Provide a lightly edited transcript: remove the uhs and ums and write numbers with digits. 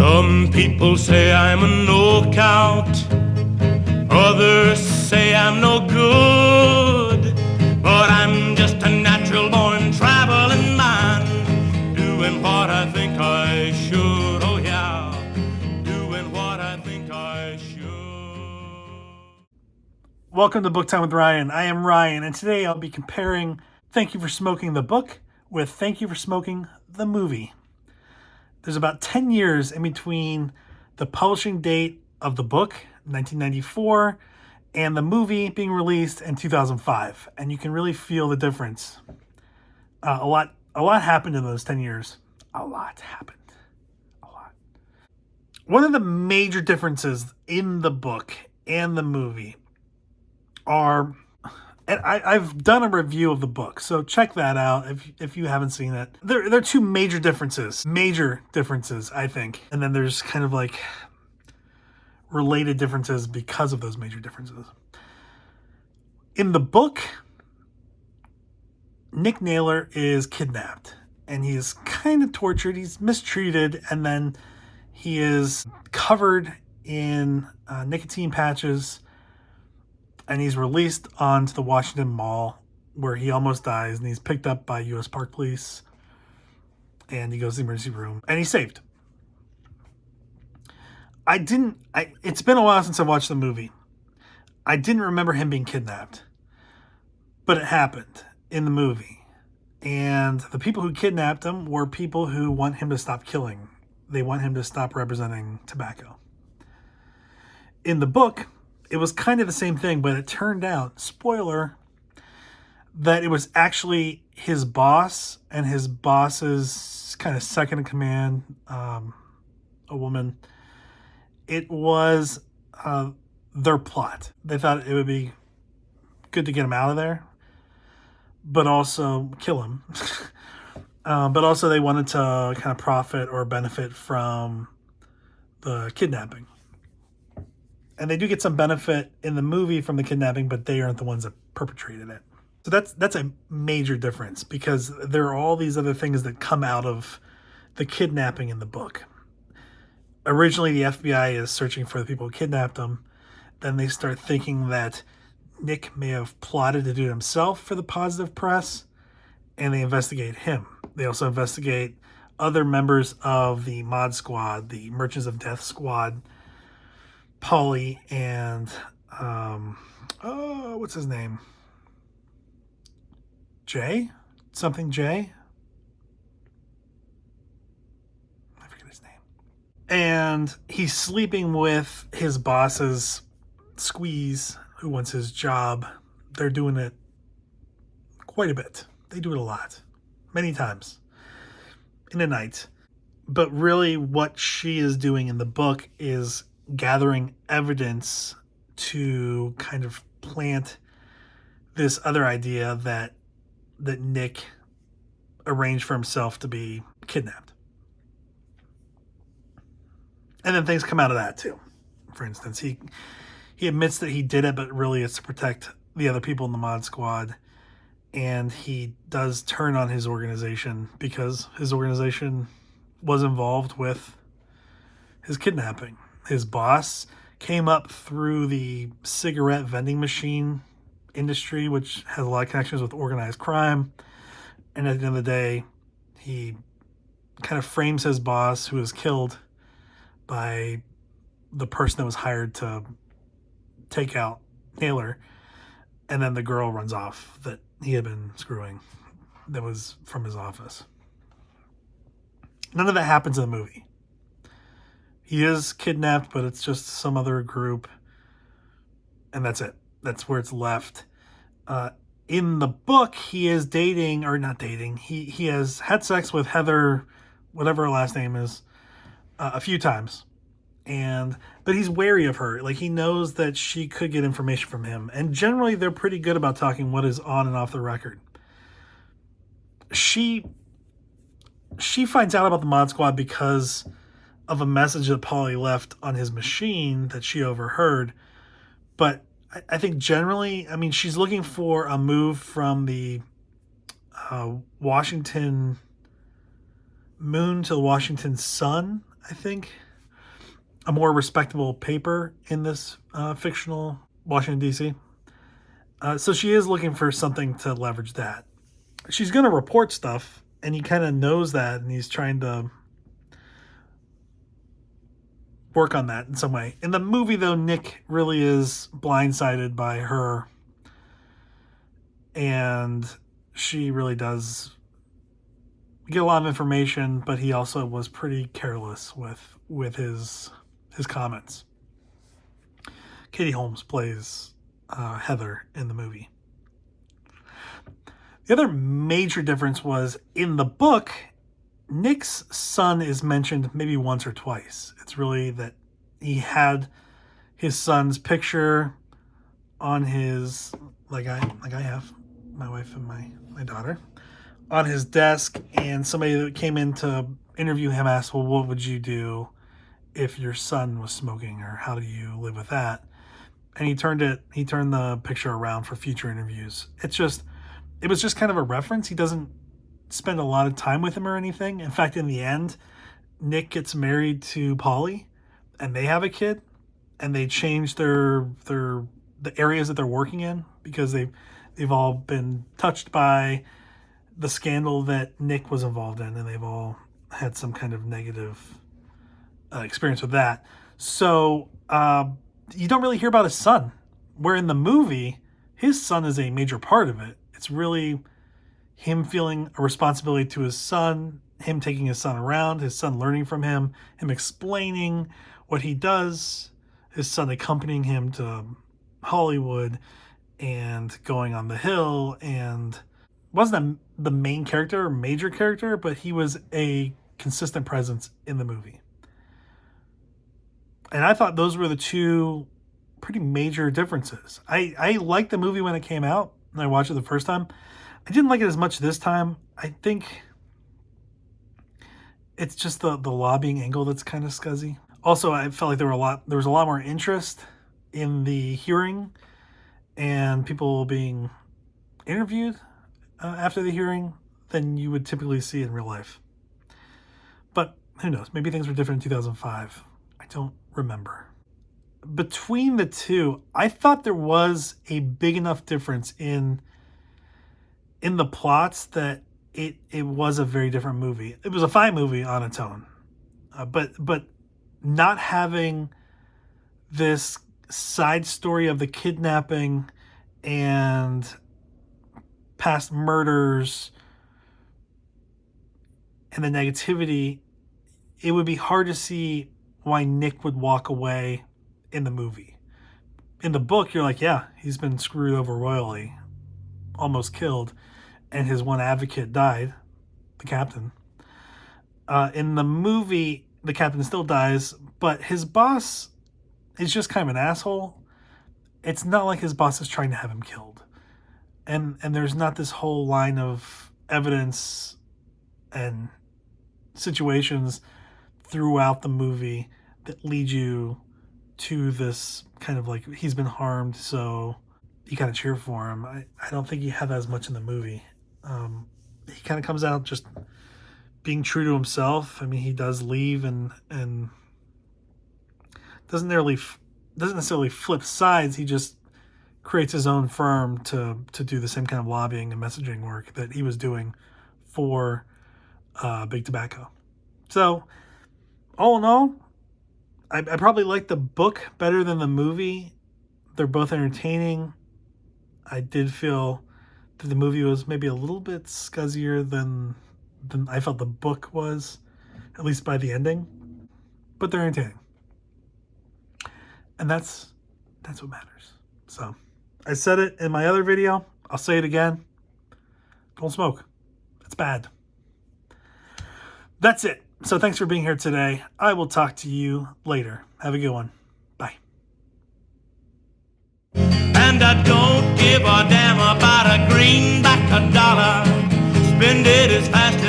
Some people say I'm a knockout, others say I'm no good, but I'm just a natural born traveling man, doing what I think I should, oh yeah, doing what I think I should. Welcome to Book Time with Ryan. I am Ryan, and today I'll be comparing Thank You for Smoking the book with Thank You for Smoking the movie. There's about 10 years in between the publishing date of the book, 1994, and the movie being released in 2005. And you can really feel the difference. A lot happened in those 10 years. A lot happened. A lot. One of the major differences in the book and the movie are... And I've done a review of the book, so check that out if you haven't seen it. There are two major differences, I think. And then there's kind of like related differences because of those major differences. In the book, Nick Naylor is kidnapped, and he's kind of tortured. He's mistreated, and then he is covered in nicotine patches, and he's released onto the Washington Mall where he almost dies, and he's picked up by U.S. Park Police, and he goes to the emergency room, and he's saved. It's been a while since I watched the movie. I didn't remember him being kidnapped, but it happened in the movie. And the people who kidnapped him were people who want him to stop killing. They want him to stop representing tobacco. In the book, it was kind of the same thing, but it turned out, spoiler, that it was actually his boss and his boss's kind of second in command, a woman. It was their plot. They thought it would be good to get him out of there, but also kill him. But also they wanted to kind of profit or benefit from the kidnapping. And they do get some benefit in the movie from the kidnapping, but they aren't the ones that perpetrated it. So that's a major difference, because there are all these other things that come out of the kidnapping in the book. Originally, the FBI is searching for the people who kidnapped him. Then they start thinking that Nick may have plotted to do it himself for the positive press, and they investigate him. They also investigate other members of the Mod Squad, the Merchants of Death Squad, Paulie, and what's his name? Jay? Something Jay? I forget his name. And he's sleeping with his boss's squeeze, who wants his job. They're doing it quite a bit. They do it a lot. Many times. In a night. But really what she is doing in the book is gathering evidence to kind of plant this other idea that Nick arranged for himself to be kidnapped. And then things come out of that too. For instance, he admits that he did it, but really it's to protect the other people in the Mod Squad. And he does turn on his organization because his organization was involved with his kidnapping. His boss came up through the cigarette vending machine industry, which has a lot of connections with organized crime. And at the end of the day, he kind of frames his boss, who was killed by the person that was hired to take out Naylor. And then the girl runs off that he had been screwing, that was from his office. None of that happens in the movie. He is kidnapped, but it's just some other group. And that's it. That's where it's left. In the book, he is dating, or not dating, he has had sex with Heather, whatever her last name is, a few times. But he's wary of her. Like, he knows that she could get information from him. And generally, they're pretty good about talking what is on and off the record. She finds out about the Mod Squad because of a message that Paulie left on his machine that she overheard. But I think generally, I mean, she's looking for a move from the Washington Moon to the Washington Sun, I think. a more respectable paper in this fictional Washington, D.C. So she is looking for something to leverage that. She's going to report stuff, and he kind of knows that, and he's trying to work on that in some way. In the movie, though, Nick really is blindsided by her, and she really does get a lot of information, but he also was pretty careless with his comments. Katie Holmes plays Heather in the movie. The other major difference was in the book, Nick's son is mentioned maybe once or twice. It's really that he had his son's picture on his, like I have, my wife and my daughter, on his desk, and somebody that came in to interview him asked, well, what would you do if your son was smoking, or how do you live with that? And he turned the picture around for future interviews. It was just kind of a reference. He doesn't spend a lot of time with him or anything. In fact, in the end, Nick gets married to Polly, and they have a kid, and they change the areas that they're working in because they've all been touched by the scandal that Nick was involved in, and they've all had some kind of negative experience with that. So you don't really hear about his son, where in the movie, his son is a major part of it. It's really him feeling a responsibility to his son, him taking his son around, his son learning from him explaining what he does, his son accompanying him to Hollywood and going on the Hill, and wasn't the main character or major character, but he was a consistent presence in the movie. And I thought those were the two pretty major differences. I liked the movie when it came out, and I watched it the first time. I didn't like it as much this time. I think it's just the lobbying angle that's kind of scuzzy. Also, I felt like there was a lot more interest in the hearing and people being interviewed after the hearing than you would typically see in real life. But who knows? Maybe things were different in 2005. I don't remember. Between the two, I thought there was a big enough difference in the plots that it was a very different movie. It was a fine movie on its own, but not having this side story of the kidnapping and past murders and the negativity, it would be hard to see why Nick would walk away in the movie. In the book, you're like, yeah, he's been screwed over royally, almost killed, and his one advocate died, the captain. In the movie, the captain still dies, but his boss is just kind of an asshole. It's not like his boss is trying to have him killed. And there's not this whole line of evidence and situations throughout the movie that lead you to this kind of like, he's been harmed, so you kind of cheer for him. I don't think he had that as much in the movie. He kind of comes out just being true to himself. I mean, he does leave and doesn't necessarily flip sides. He just creates his own firm to do the same kind of lobbying and messaging work that he was doing for Big Tobacco. So, all in all, I probably like the book better than the movie. They're both entertaining. I did feel that the movie was maybe a little bit scuzzier than I felt the book was, at least by the ending. But they're entertaining. And that's what matters. So, I said it in my other video. I'll say it again. Don't smoke. It's bad. That's it. So thanks for being here today. I will talk to you later. Have a good one. Bye. And I don't give a damn about a greenback, a dollar. Spend it as fast